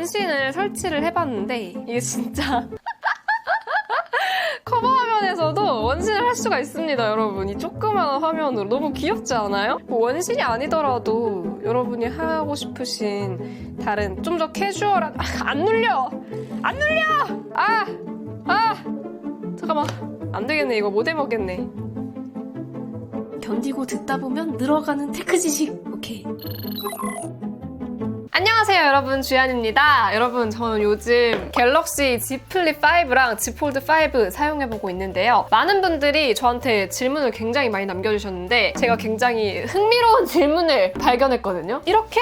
원신을 설치를 해봤는데 이게 진짜 커버 화면에서도 원신을 할 수가 있습니다, 여러분. 이 조그마한 화면으로 너무 귀엽지 않아요? 뭐 원신이 아니더라도 여러분이 하고 싶으신 다른 좀 더 캐주얼한 안 눌려! 안 눌려! 잠깐만, 안 되겠네. 이거 못 해먹겠네. 견디고 듣다 보면 늘어가는 테크 지식. 오케이. 안녕하세요, 여러분. 주연입니다. 여러분, 저는 요즘 갤럭시 Z 플립 5랑 Z 폴드 5 사용해보고 있는데요. 많은 분들이 저한테 질문을 굉장히 많이 남겨주셨는데 제가 굉장히 흥미로운 질문을 발견했거든요. 이렇게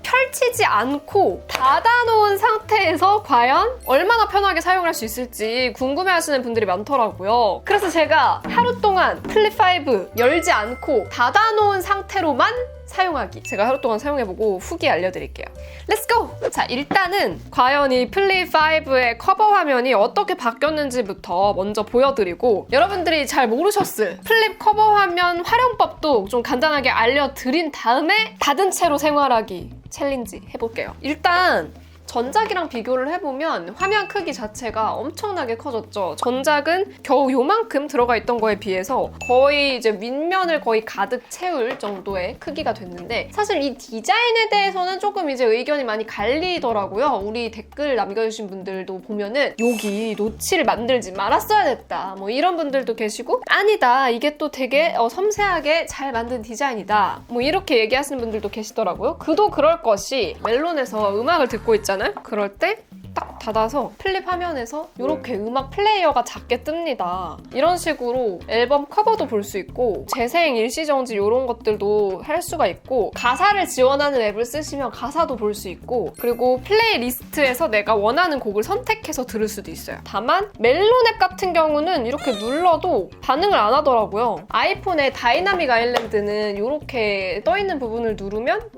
펼치지 않고 닫아놓은 상태에서 과연 얼마나 편하게 사용할 수 있을지 궁금해하시는 분들이 많더라고요. 그래서 제가 하루 동안 플립 5 열지 않고 닫아놓은 상태로만 사용하기. 제가 하루 동안 사용해보고 후기 알려드릴게요. 렛츠고! 자, 일단은 과연 이 플립 5의 커버 화면이 어떻게 바뀌었는지부터 먼저 보여드리고, 여러분들이 잘 모르셨을 플립 커버 화면 활용법도 좀 간단하게 알려드린 다음에 닫은 채로 생활하기 챌린지 해볼게요. 일단 전작이랑 비교를 해보면 화면 크기 자체가 엄청나게 커졌죠. 전작은 겨우 요만큼 들어가 있던 거에 비해서 거의 이제 윗면을 거의 가득 채울 정도의 크기가 됐는데, 사실 이 디자인에 대해서는 조금 이제 의견이 많이 갈리더라고요. 우리 댓글 남겨주신 분들도 보면은 여기 노치를 만들지 말았어야 됐다, 뭐 이런 분들도 계시고, 아니다, 이게 또 되게 섬세하게 잘 만든 디자인이다, 뭐 이렇게 얘기하시는 분들도 계시더라고요. 그도 그럴 것이, 멜론에서 음악을 듣고 있잖아요. 그럴 때 딱 닫아서 플립 화면에서 이렇게 음악 플레이어가 작게 뜹니다. 이런 식으로 앨범 커버도 볼 수 있고, 재생, 일시정지 이런 것들도 할 수가 있고, 가사를 지원하는 앱을 쓰시면 가사도 볼 수 있고, 그리고 플레이리스트에서 내가 원하는 곡을 선택해서 들을 수도 있어요. 다만 멜론 앱 같은 경우는 이렇게 눌러도 반응을 안 하더라고요. 아이폰의 다이나믹 아일랜드는 이렇게 떠있는 부분을 누르면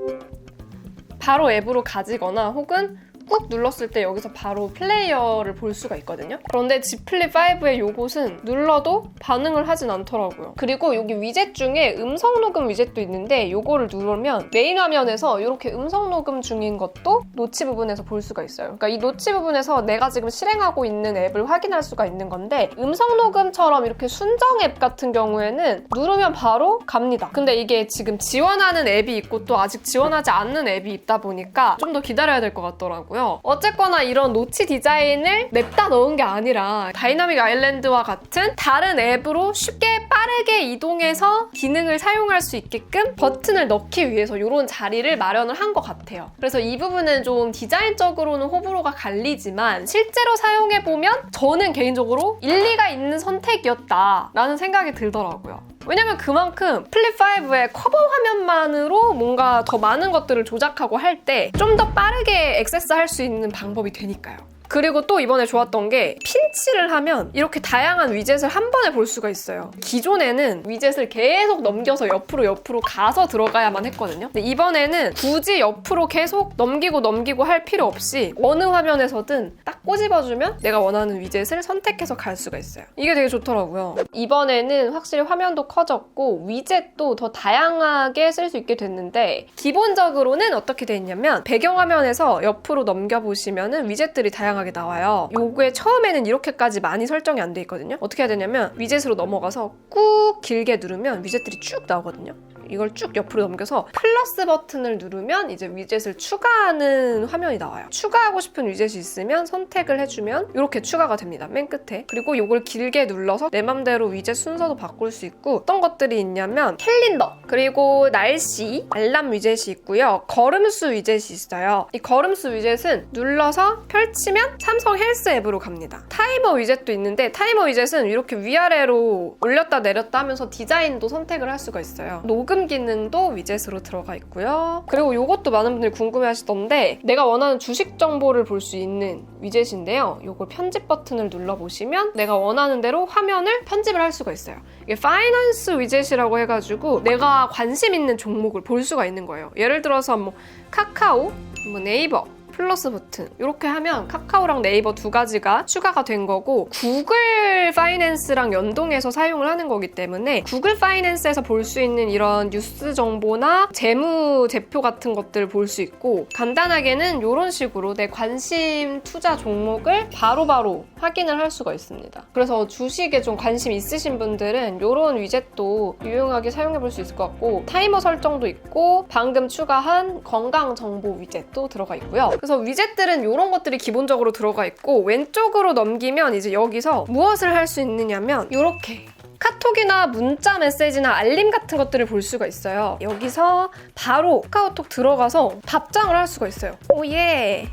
바로 앱으로 가지거나 혹은 꾹 눌렀을 때 여기서 바로 플레이어를 볼 수가 있거든요. 그런데 Z 플립 5의 요것은 눌러도 반응을 하진 않더라고요. 그리고 여기 위젯 중에 음성 녹음 위젯도 있는데, 요거를 누르면 메인 화면에서 이렇게 음성 녹음 중인 것도 노치 부분에서 볼 수가 있어요. 그러니까 이 노치 부분에서 내가 지금 실행하고 있는 앱을 확인할 수가 있는 건데, 음성 녹음처럼 이렇게 순정 앱 같은 경우에는 누르면 바로 갑니다. 근데 이게 지금 지원하는 앱이 있고 또 아직 지원하지 않는 앱이 있다 보니까 좀 더 기다려야 될 것 같더라고요. 어쨌거나 이런 노치 디자인을 냅다 넣은 게 아니라 다이나믹 아일랜드와 같은 다른 앱으로 쉽게 빠르게 이동해서 기능을 사용할 수 있게끔 버튼을 넣기 위해서 이런 자리를 마련을 한 것 같아요. 그래서 이 부분은 좀 디자인적으로는 호불호가 갈리지만 실제로 사용해보면 저는 개인적으로 일리가 있는 선택이었다라는 생각이 들더라고요. 왜냐면 그만큼 플립 5의 커버 화면만으로 뭔가 더 많은 것들을 조작하고 할 때 좀 더 빠르게 액세스할 수 있는 방법이 되니까요. 그리고 또 이번에 좋았던 게, pin치를 하면 이렇게 다양한 위젯을 한 번에 볼 수가 있어요. 기존에는 위젯을 계속 넘겨서 옆으로 가서 들어가야만 했거든요. 근데 이번에는 굳이 옆으로 계속 넘기고 할 필요 없이 어느 화면에서든 딱 꼬집어주면 내가 원하는 위젯을 선택해서 갈 수가 있어요. 이게 되게 좋더라고요. 이번에는 확실히 화면도 커졌고 위젯도 더 다양하게 쓸 수 있게 됐는데, 기본적으로는 어떻게 돼 있냐면 배경화면에서 옆으로 넘겨보시면은 위젯들이 다양하게 나와요. 요게 처음에는 이렇게까지 많이 설정이 안 돼 있거든요. 어떻게 해야 되냐면 위젯으로 넘어가서 꾹 길게 누르면 위젯들이 쭉 나오거든요. 이걸 쭉 옆으로 넘겨서 플러스 버튼을 누르면 이제 위젯을 추가하는 화면이 나와요. 추가하고 싶은 위젯이 있으면 선택을 해주면 이렇게 추가가 됩니다, 맨 끝에. 그리고 이걸 길게 눌러서 내 맘대로 위젯 순서도 바꿀 수 있고, 어떤 것들이 있냐면 캘린더, 그리고 날씨, 알람 위젯이 있고요. 걸음수 위젯이 있어요. 이 걸음수 위젯은 눌러서 펼치면 삼성 헬스 앱으로 갑니다. 타이머 위젯도 있는데, 타이머 위젯은 이렇게 위아래로 올렸다 내렸다 하면서 디자인도 선택을 할 수가 있어요. 녹음 기능도 위젯으로 들어가 있고요. 그리고 이것도 많은 분들이 궁금해하시던데, 내가 원하는 주식 정보를 볼 수 있는 위젯인데요. 이걸 편집 버튼을 눌러보시면 내가 원하는 대로 화면을 편집을 할 수가 있어요. 이게 파이낸스 위젯이라고 해가지고 내가 관심 있는 종목을 볼 수가 있는 거예요. 예를 들어서 뭐 카카오, 뭐 네이버, 플러스 버튼 이렇게 하면 카카오랑 네이버 두 가지가 추가가 된 거고 구글 파이낸스랑 연동해서 사용을 하는 거기 때문에 구글 파이낸스에서 볼 수 있는 이런 뉴스 정보나 재무 제표 같은 것들을 볼 수 있고 간단하게는 이런 식으로 내 관심 투자 종목을 바로바로 확인을 할 수가 있습니다. 그래서 주식에 좀 관심 있으신 분들은 이런 위젯도 유용하게 사용해 볼 수 있을 것 같고 타이머 설정도 있고 방금 추가한 건강 정보 위젯도 들어가 있고요. 그래서 위젯들은 이런 것들이 기본적으로 들어가 있고 왼쪽으로 넘기면 이제 여기서 무엇을 할 수 있느냐면 이렇게 카톡이나 문자 메시지나 알림 같은 것들을 볼 수가 있어요. 여기서 바로 카카오톡 들어가서 답장을 할 수가 있어요. 오예!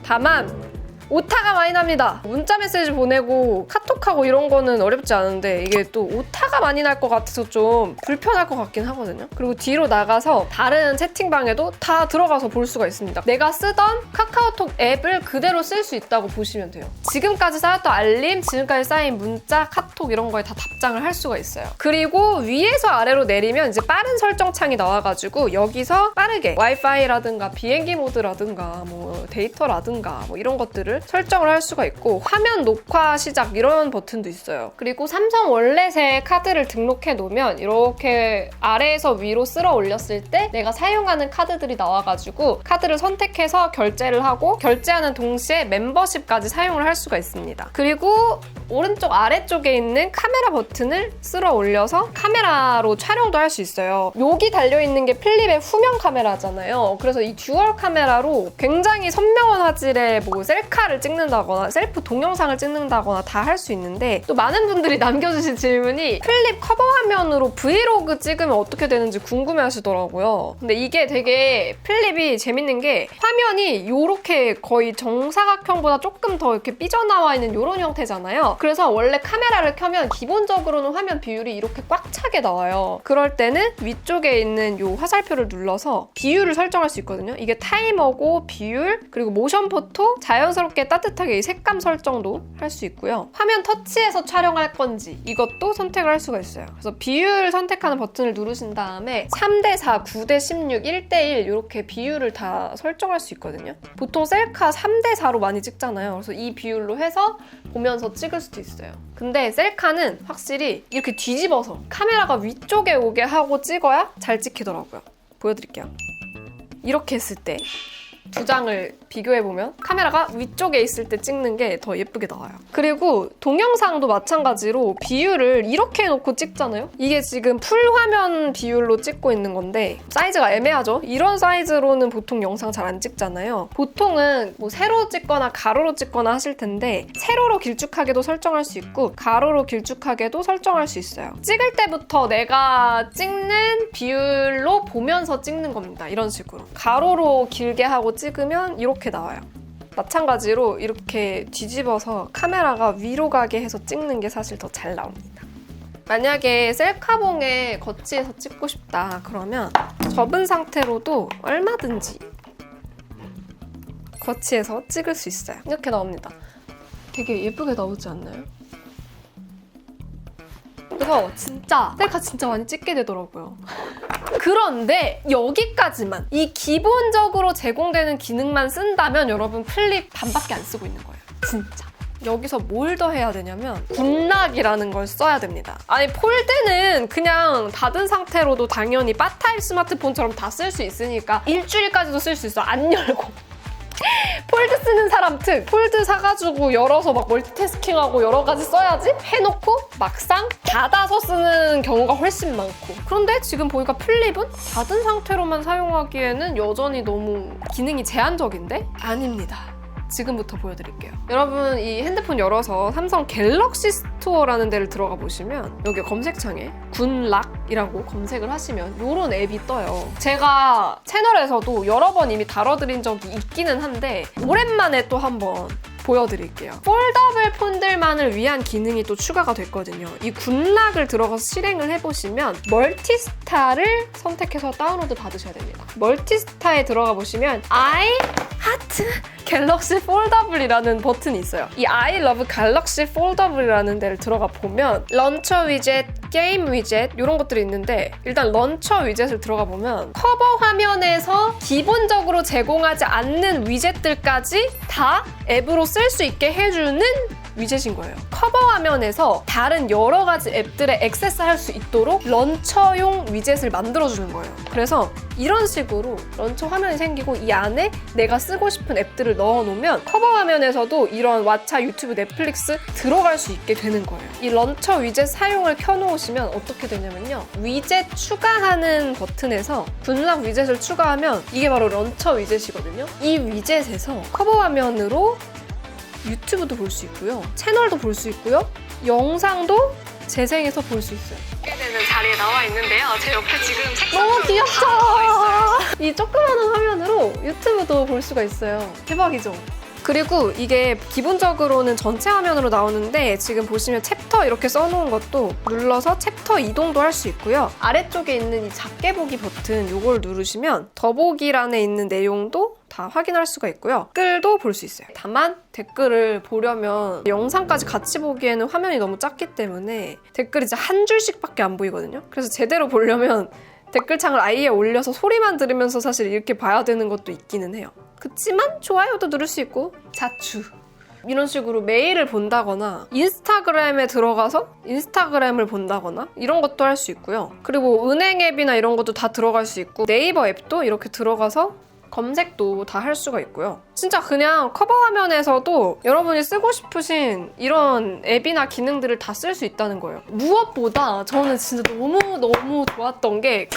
다만 오타가 많이 납니다. 문자 메시지 보내고 카톡하고 이런 거는 어렵지 않은데 이게 또 오타가 많이 날 것 같아서 좀 불편할 것 같긴 하거든요. 그리고 뒤로 나가서 다른 채팅방에도 다 들어가서 볼 수가 있습니다. 내가 쓰던 카카오톡 앱을 그대로 쓸 수 있다고 보시면 돼요. 지금까지 쌓였던 알림, 지금까지 쌓인 문자, 카톡 이런 거에 다 답장을 할 수가 있어요. 그리고 위에서 아래로 내리면 이제 빠른 설정 창이 나와가지고 여기서 빠르게 와이파이라든가 비행기 모드라든가 뭐 데이터라든가 뭐 이런 것들을 설정을 할 수가 있고 화면 녹화 시작 이런 버튼도 있어요. 그리고 삼성 월렛에 카드를 등록해 놓으면 이렇게 아래에서 위로 쓸어 올렸을 때 내가 사용하는 카드들이 나와가지고 카드를 선택해서 결제를 하고 결제하는 동시에 멤버십까지 사용을 할 수가 있습니다. 그리고 오른쪽 아래쪽에 있는 카메라 버튼을 쓸어 올려서 카메라로 촬영도 할 수 있어요. 여기 달려있는 게 필립의 후면 카메라잖아요. 그래서 이 듀얼 카메라로 굉장히 선명한 화질의 뭐 셀카를 찍는다거나 셀프 동영상을 찍는다거나 다 할 수 있는데 또 많은 분들이 남겨주신 질문이 필립 커버 화면으로 브이로그 찍으면 어떻게 되는지 궁금해 하시더라고요. 근데 이게 되게 필립이 재밌는 게 화면이 이렇게 거의 정사각형보다 조금 더 이렇게 삐져나와 있는 이런 형태잖아요. 그래서 원래 카메라를 켜면 기본적으로는 화면 비율이 이렇게 꽉 차게 나와요. 그럴 때는 위쪽에 있는 이 화살표를 눌러서 비율을 설정할 수 있거든요. 이게 타이머고 비율, 그리고 모션 포토, 자연스럽게 따뜻하게 색감 설정도 할 수 있고요. 화면 터치해서 촬영할 건지 이것도 선택을 할 수가 있어요. 그래서 비율 선택하는 버튼을 누르신 다음에 3:4, 9:16, 1:1 이렇게 비율을 다 설정할 수 있거든요. 보통 셀카 3:4로 많이 찍잖아요. 그래서 이 비율로 해서 보면서 찍을 수도 있어요. 근데 셀카는 확실히 이렇게 뒤집어서 카메라가 위쪽에 오게 하고 찍어야 잘 찍히더라고요. 보여드릴게요. 이렇게 했을 때 두 장을 비교해보면 카메라가 위쪽에 있을 때 찍는 게 더 예쁘게 나와요. 그리고 동영상도 마찬가지로 비율을 이렇게 해놓고 찍잖아요? 이게 지금 풀화면 비율로 찍고 있는 건데 사이즈가 애매하죠? 이런 사이즈로는 보통 영상 잘 안 찍잖아요. 보통은 뭐 세로 찍거나 가로로 찍거나 하실 텐데 세로로 길쭉하게도 설정할 수 있고 가로로 길쭉하게도 설정할 수 있어요. 찍을 때부터 내가 찍는 비율로 보면서 찍는 겁니다. 이런 식으로. 가로로 길게 하고 찍으면 이렇게 나와요. 마찬가지로 이렇게 뒤집어서 카메라가 위로 가게 해서 찍는 게 사실 더 잘 나옵니다. 만약에 셀카봉에 거치해서 찍고 싶다 그러면 접은 상태로도 얼마든지 거치해서 찍을 수 있어요. 이렇게 나옵니다. 되게 예쁘게 나오지 않나요? 그래서 진짜 셀카 진짜 많이 찍게 되더라고요. 그런데 여기까지만 이 기본적으로 제공되는 기능만 쓴다면 여러분 필립 반밖에 안 쓰고 있는 거예요. 진짜. 여기서 뭘 더 해야 되냐면 군락이라는 걸 써야 됩니다. 아니 폴드는 그냥 닫은 상태로도 당연히 바 타입 스마트폰처럼 다 쓸 수 있으니까 일주일까지도 쓸 수 있어. 안 열고. 폴드 쓰는 사람 특! 폴드 사가지고 열어서 막 멀티태스킹하고 여러 가지 써야지? 해놓고 막상 닫아서 쓰는 경우가 훨씬 많고. 그런데 지금 보니까 필립은 닫은 상태로만 사용하기에는 여전히 너무 기능이 제한적인데? 아닙니다. 지금부터 보여드릴게요. 여러분 이 핸드폰 열어서 삼성 갤럭시 스토어라는 데를 들어가 보시면 여기 검색창에 군락이라고 검색을 하시면 이런 앱이 떠요. 제가 채널에서도 여러 번 이미 다뤄드린 적이 있기는 한데 오랜만에 또 한번 보여드릴게요. 폴더블 폰들만을 위한 기능이 또 추가가 됐거든요. 이 군락을 들어가서 실행을 해보시면 멀티스타를 선택해서 다운로드 받으셔야 됩니다. 멀티스타에 들어가 보시면 I 하트 갤럭시 폴더블이라는 버튼이 있어요. 이 I love 갤럭시 폴더블이라는 데를 들어가 보면 런처 위젯, 게임 위젯 이런 것들이 있는데 일단 런처 위젯을 들어가 보면 커버 화면에서 기본적으로 제공하지 않는 위젯들까지 다 앱으로 쓸 수 있게 해주는 위젯인 거예요. 커버 화면에서 다른 여러 가지 앱들에 액세스할 수 있도록 런처용 위젯을 만들어주는 거예요. 그래서 이런 식으로 런처 화면이 생기고 이 안에 내가 쓰고 싶은 앱들을 넣어놓으면 커버 화면에서도 이런 왓챠, 유튜브, 넷플릭스 들어갈 수 있게 되는 거예요. 이 런처 위젯 사용을 켜놓으시면 어떻게 되냐면요. 위젯 추가하는 버튼에서 군락 위젯을 추가하면 이게 바로 런처 위젯이거든요. 이 위젯에서 커버 화면으로 유튜브도 볼 수 있고요. 채널도 볼 수 있고요. 영상도 재생해서 볼 수 있어요. 이렇게 되는 자리에 나와 있는데요. 제 옆에 지금 색상 너무 귀엽죠? 이 조그마한 화면으로 유튜브도 볼 수가 있어요. 대박이죠? 그리고 이게 기본적으로는 전체 화면으로 나오는데 지금 보시면 챕터 이렇게 써놓은 것도 눌러서 챕터 이동도 할 수 있고요. 아래쪽에 있는 이 작게 보기 버튼 이걸 누르시면 더보기란에 있는 내용도 다 확인할 수가 있고요. 댓글도 볼 수 있어요. 다만 댓글을 보려면 영상까지 같이 보기에는 화면이 너무 작기 때문에 댓글이 이제 한 줄씩밖에 안 보이거든요. 그래서 제대로 보려면 댓글창을 아예 올려서 소리만 들으면서 사실 이렇게 봐야 되는 것도 있기는 해요. 그치만 좋아요도 누를 수 있고 자추 이런 식으로 메일을 본다거나 인스타그램에 들어가서 인스타그램을 본다거나 이런 것도 할 수 있고요. 그리고 은행 앱이나 이런 것도 다 들어갈 수 있고 네이버 앱도 이렇게 들어가서 검색도 다 할 수가 있고요. 진짜 그냥 커버 화면에서도 여러분이 쓰고 싶으신 이런 앱이나 기능들을 다 쓸 수 있다는 거예요. 무엇보다 저는 진짜 너무 좋았던 게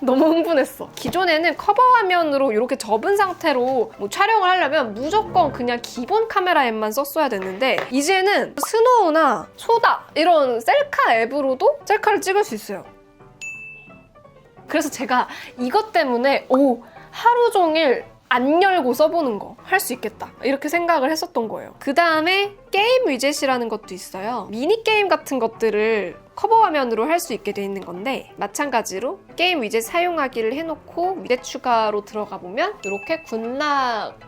너무 흥분했어. 기존에는 커버 화면으로 이렇게 접은 상태로 뭐 촬영을 하려면 무조건 그냥 기본 카메라 앱만 썼어야 됐는데 이제는 스노우나 소다 이런 셀카 앱으로도 셀카를 찍을 수 있어요. 그래서 제가 이것 때문에 하루 종일 안 열고 써보는 거 할 수 있겠다 이렇게 생각을 했었던 거예요. 그 다음에 게임 위젯이라는 것도 있어요. 미니게임 같은 것들을 커버 화면으로 할 수 있게 돼 있는 건데 마찬가지로 게임 위젯 사용하기를 해놓고 위젯 추가로 들어가 보면 이렇게 군락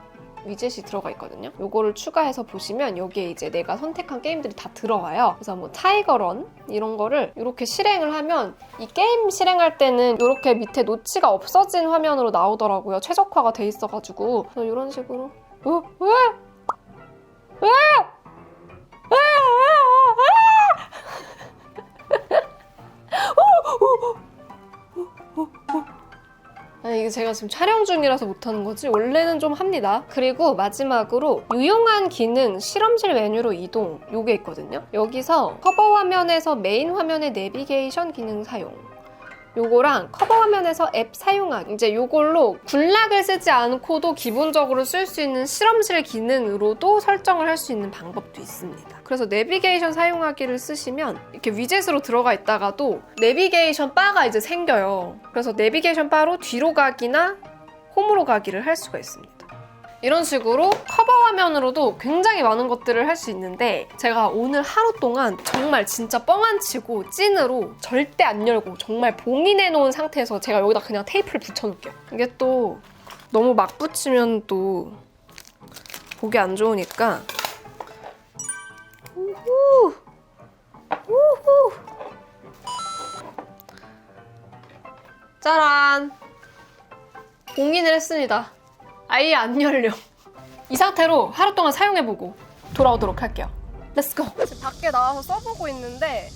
위젯이 들어가 있거든요. 요거를 추가해서 보시면 여기에 이제 내가 선택한 게임들이 다 들어와요. 그래서 뭐 타이거런 이런 거를 이렇게 실행을 하면 이 게임 실행할 때는 이렇게 밑에 노치가 없어진 화면으로 나오더라고요. 최적화가 돼 있어가지고 그래서 이런 식으로 아니, 이게 제가 지금 촬영 중이라서 못하는 거지 원래는 좀 합니다. 그리고 마지막으로 유용한 기능 실험실 메뉴로 이동 요게 있거든요. 여기서 커버 화면에서 메인 화면의 내비게이션 기능 사용 요거랑 커버 화면에서 앱 사용하기 이제 요걸로 군락을 쓰지 않고도 기본적으로 쓸 수 있는 실험실 기능으로도 설정을 할 수 있는 방법도 있습니다. 그래서 내비게이션 사용하기를 쓰시면 이렇게 위젯으로 들어가 있다가도 내비게이션 바가 이제 생겨요. 그래서 내비게이션 바로 뒤로 가기나 홈으로 가기를 할 수가 있습니다. 이런 식으로 커버 화면으로도 굉장히 많은 것들을 할 수 있는데 제가 오늘 하루 동안 정말 진짜 뻥 안 치고 찐으로 절대 안 열고 정말 봉인해 놓은 상태에서 제가 여기다 그냥 테이프를 붙여놓을게요. 이게 또 너무 막 붙이면 또 보기 안 좋으니까 우후 짜란 봉인을 했습니다. 아예 안 열려. 이 상태로 하루 동안 사용해보고 돌아오도록 할게요. 렛츠고! 밖에 나와서 써보고 있는데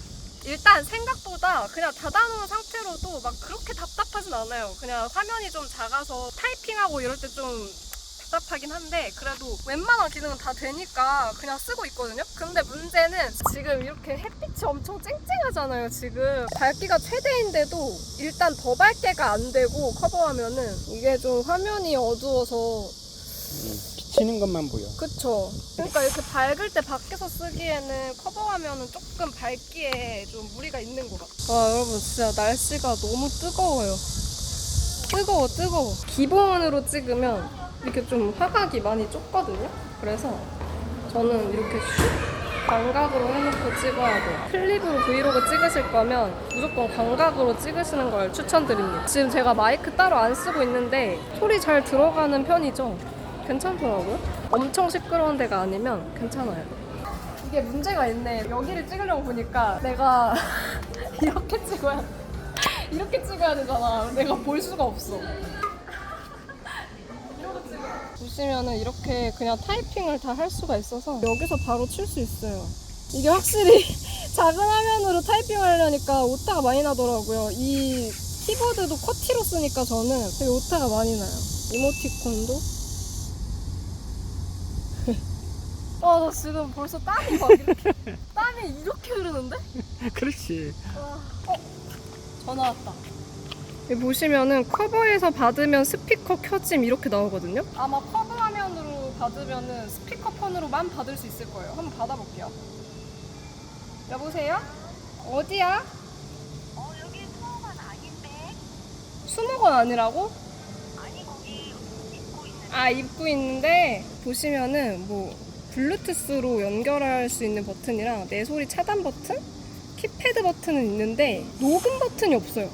일단 생각보다 그냥 닫아놓은 상태로도 막 그렇게 답답하진 않아요. 그냥 화면이 좀 작아서 타이핑하고 이럴 때 좀 답답하긴 한데 그래도 웬만한 기능은 다 되니까 그냥 쓰고 있거든요. 근데 문제는 지금 이렇게 햇빛이 엄청 쨍쨍하잖아요. 지금 밝기가 최대인데도 일단 더 밝게가 안 되고 커버하면은 이게 좀 화면이 어두워서 비치는 것만 보여. 그쵸. 그러니까 이렇게 밝을 때 밖에서 쓰기에는 커버하면은 조금 밝기에 좀 무리가 있는 것 같아요. 와 여러분 진짜 날씨가 너무 뜨거워요. 뜨거워. 기본으로 찍으면 이렇게 좀 화각이 많이 좁거든요. 그래서 저는 이렇게 광각으로 해놓고 찍어야 돼요. 클립으로 브이로그 찍으실 거면 무조건 광각으로 찍으시는 걸 추천드립니다. 지금 제가 마이크 따로 안 쓰고 있는데 소리 잘 들어가는 편이죠. 괜찮더라고요. 엄청 시끄러운 데가 아니면 괜찮아요. 이게 문제가 있네. 여기를 찍으려고 보니까 내가 이렇게 찍어야 되잖아. 내가 볼 수가 없어. 보시면은 이렇게 그냥 타이핑을 다 할 수가 있어서 여기서 바로 칠 수 있어요. 이게 확실히 작은 화면으로 타이핑 하려니까 오타가 많이 나더라고요. 이 키보드도 쿼티로 쓰니까 저는 되게 오타가 많이 나요. 이모티콘도. 나 지금 벌써 땀이 막 이렇게 땀이 이렇게 흐르는데? 그렇지. 전화 왔다. 여기 보시면은 커버에서 받으면 스피커 켜짐 이렇게 나오거든요. 아마 커버 화면으로 받으면은 스피커폰으로만 받을 수 있을 거예요. 한번 받아볼게요. 여보세요? 어디야? 여기 수목원 아닌데? 수목원 아니라고? 아니, 거기 입고 있는. 입고 있는데 보시면은 뭐 블루투스로 연결할 수 있는 버튼이랑 내 소리 차단 버튼? 키패드 버튼은 있는데 녹음 버튼이 없어요.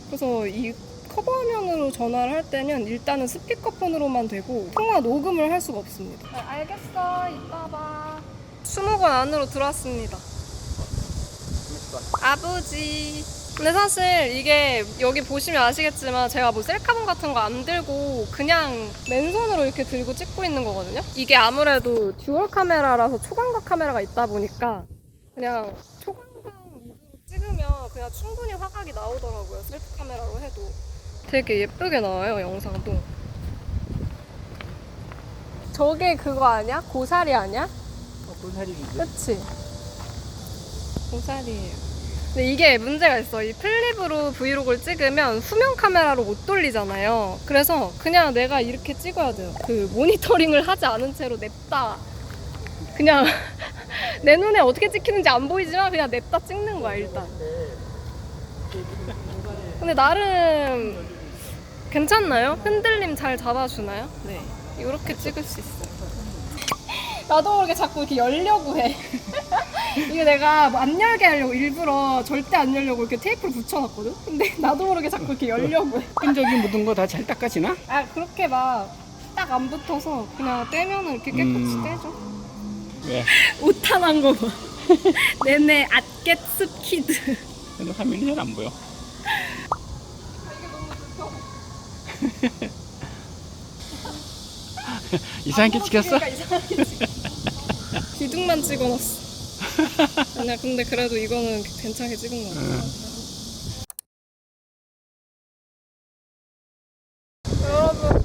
그래서 이 커버 화면으로 전화를 할 때는 일단은 스피커폰으로만 되고 통화 녹음을 할 수가 없습니다. 알겠어. 이따 봐. 수목원 안으로 들어왔습니다. 아버지. 근데 사실 이게 여기 보시면 아시겠지만 제가 뭐 셀카봉 같은 거 안 들고 그냥 맨손으로 이렇게 들고 찍고 있는 거거든요. 이게 아무래도 듀얼 카메라라서 초광각 카메라가 있다 보니까 그냥 초광각 위주로 찍으면 그냥 충분히 화각이 나오더라고요. 셀프 카메라로 해도. 되게 예쁘게 나와요, 영상도. 저게 그거 아니야? 고사리 아니야? 고사리인데. 그치? 고사리예요. 근데 이게 문제가 있어. 이 플립으로 브이로그를 찍으면 후면 카메라로 못 돌리잖아요. 그래서 그냥 내가 이렇게 찍어야 돼요. 그 모니터링을 하지 않은 채로 냅다 그냥 내 눈에 어떻게 찍히는지 안 보이지만 그냥 냅다 찍는 거야 일단. 근데 나름 괜찮나요? 흔들림 잘 잡아주나요? 네, 이렇게 찍을 수 있어요. 나도 모르게 자꾸 이렇게 열려고 해. 이게 내가 안 열게 하려고 일부러 절대 안 열려고 이렇게 테이프를 붙여놨거든? 근데 나도 모르게 자꾸 이렇게 열려고 해. 끈적이 묻은 거 다 잘 닦아지나? 그렇게 막 딱 안 붙어서 그냥 떼면은 이렇게 깨끗이 떼죠. 왜? 오탄한 거 봐. 내내 앗겟 스키드. 근데 화면이 잘 안 보여. 이게 너무 불편해. 이상하게 찍혔어? 그러니까 이상하게 찍혔어. 기둥만 찍어놨어. 아니야, 근데 그래도 이거는 괜찮게 찍은 거 같아. 여러분,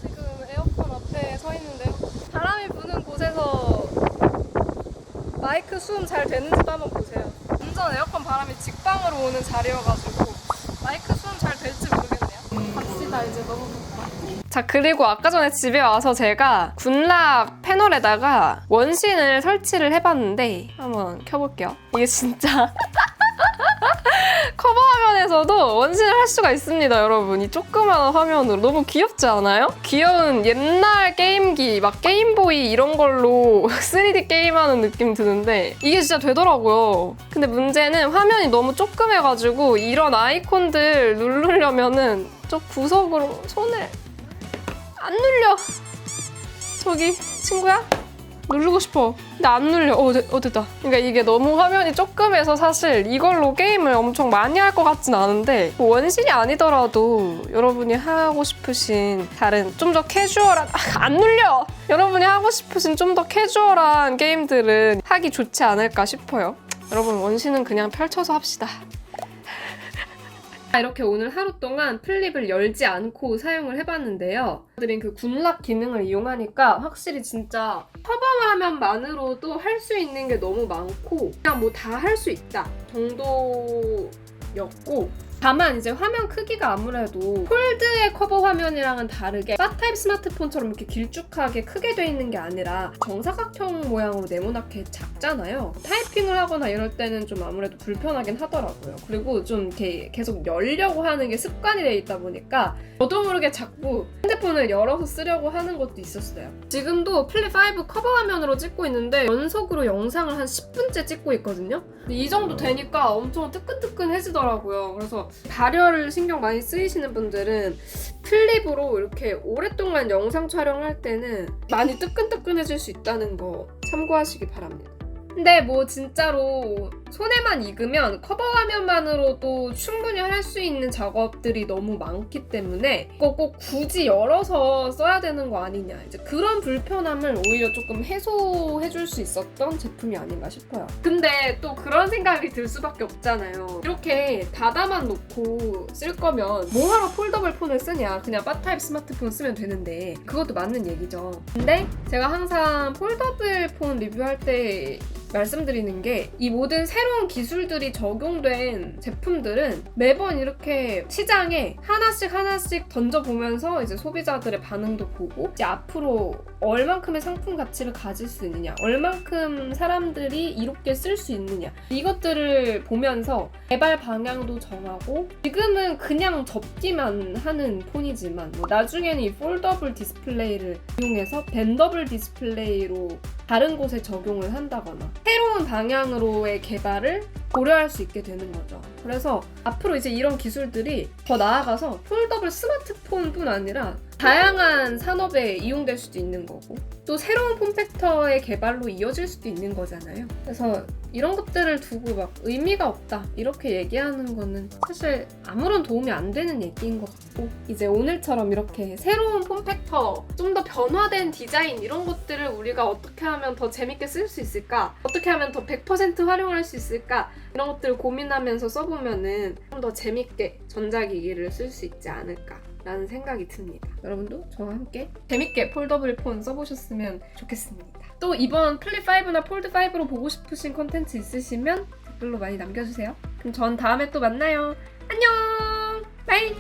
지금 에어컨 앞에 서 있는데요. 바람이 부는 곳에서 마이크 수음 잘 되는지도 한번 보세요. 완전 에어컨 바람이 직방으로 오는 자리여가지고 마이크 수음 잘 될지 모르겠네요. 갑시다, 이제 너무 덥다. 자, 그리고 아까 전에 집에 와서 제가 군락 패널에다가 원신을 설치를 해봤는데 한번 켜볼게요. 이게 진짜 커버 화면에서도 원신을 할 수가 있습니다, 여러분. 이 조그마한 화면으로 너무 귀엽지 않아요? 귀여운 옛날 게임기, 막 게임보이 이런 걸로 3D 게임하는 느낌 드는데 이게 진짜 되더라고요. 근데 문제는 화면이 너무 조그매가지고 이런 아이콘들 누르려면은 저 구석으로 손을 안 눌려. 저기 친구야? 누르고 싶어. 근데 안 눌려. 됐다. 그러니까 이게 너무 화면이 조그매서 사실 이걸로 게임을 엄청 많이 할 것 같진 않은데 뭐 원신이 아니더라도 여러분이 하고 싶으신 다른 좀 더 캐주얼한 안 눌려! 여러분이 하고 싶으신 좀 더 캐주얼한 게임들은 하기 좋지 않을까 싶어요. 여러분 원신은 그냥 펼쳐서 합시다. 이렇게 오늘 하루 동안 플립을 열지 않고 사용을 해봤는데요. 드린 그 군락 기능을 이용하니까 확실히 진짜 커버 화면만으로도 할 수 있는 게 너무 많고 그냥 뭐 다 할 수 있다 정도였고 다만 이제 화면 크기가 아무래도 폴드의 커버 화면이랑은 다르게 파타입 스마트폰처럼 이렇게 길쭉하게 크게 돼 있는 게 아니라 정사각형 모양으로 네모나게 작잖아요. 타이핑을 하거나 이럴 때는 좀 아무래도 불편하긴 하더라고요. 그리고 좀 이렇게 계속 열려고 하는 게 습관이 돼 있다 보니까 저도 모르게 자꾸 핸드폰을 열어서 쓰려고 하는 것도 있었어요. 지금도 플립 5 커버 화면으로 찍고 있는데 연속으로 영상을 한 10분째 찍고 있거든요. 근데 이 정도 되니까 엄청 뜨끈뜨끈해지더라고요. 그래서 발열을 신경 많이 쓰이시는 분들은 플립으로 이렇게 오랫동안 영상 촬영할 때는 많이 뜨끈뜨끈해질 수 있다는 거 참고하시기 바랍니다. 근데 뭐 진짜로 손에만 익으면 커버 화면만으로도 충분히 할 수 있는 작업들이 너무 많기 때문에 이거 꼭 굳이 열어서 써야 되는 거 아니냐, 이제 그런 불편함을 오히려 조금 해소해 줄 수 있었던 제품이 아닌가 싶어요. 근데 또 그런 생각이 들 수밖에 없잖아요. 이렇게 닫아만 놓고 쓸 거면 뭐하러 폴더블 폰을 쓰냐, 그냥 바 타입 스마트폰 쓰면 되는데, 그것도 맞는 얘기죠. 근데 제가 항상 폴더블 폰 리뷰할 때 말씀드리는 게, 이 모든 새로운 기술들이 적용된 제품들은 매번 이렇게 시장에 하나씩 던져보면서 이제 소비자들의 반응도 보고, 이제 앞으로 얼만큼의 상품 가치를 가질 수 있느냐, 얼만큼 사람들이 이롭게 쓸 수 있느냐, 이것들을 보면서 개발 방향도 정하고, 지금은 그냥 접기만 하는 폰이지만 뭐 나중에는 이 폴더블 디스플레이를 이용해서 벤더블 디스플레이로 다른 곳에 적용을 한다거나 새로운 방향으로의 개발을 고려할 수 있게 되는 거죠. 그래서 앞으로 이제 이런 기술들이 더 나아가서 폴더블 스마트폰뿐 아니라 다양한 산업에 이용될 수도 있는 거고, 또 새로운 폼팩터의 개발로 이어질 수도 있는 거잖아요. 그래서 이런 것들을 두고 막 의미가 없다 이렇게 얘기하는 거는 사실 아무런 도움이 안 되는 얘기인 것 같고, 이제 오늘처럼 이렇게 새로운 폼팩터, 좀 더 변화된 디자인, 이런 것들을 우리가 어떻게 하면 더 재밌게 쓸 수 있을까, 어떻게 하면 더 100% 활용할 수 있을까, 이런 것들을 고민하면서 써보면은 좀 더 재밌게 전자기기를 쓸 수 있지 않을까 라는 생각이 듭니다. 여러분도 저와 함께 재밌게 폴더블 폰 써보셨으면 좋겠습니다. 또 이번 플립5나 폴드5로 보고 싶으신 콘텐츠 있으시면 댓글로 많이 남겨주세요. 그럼 전 다음에 또 만나요. 안녕! 바이!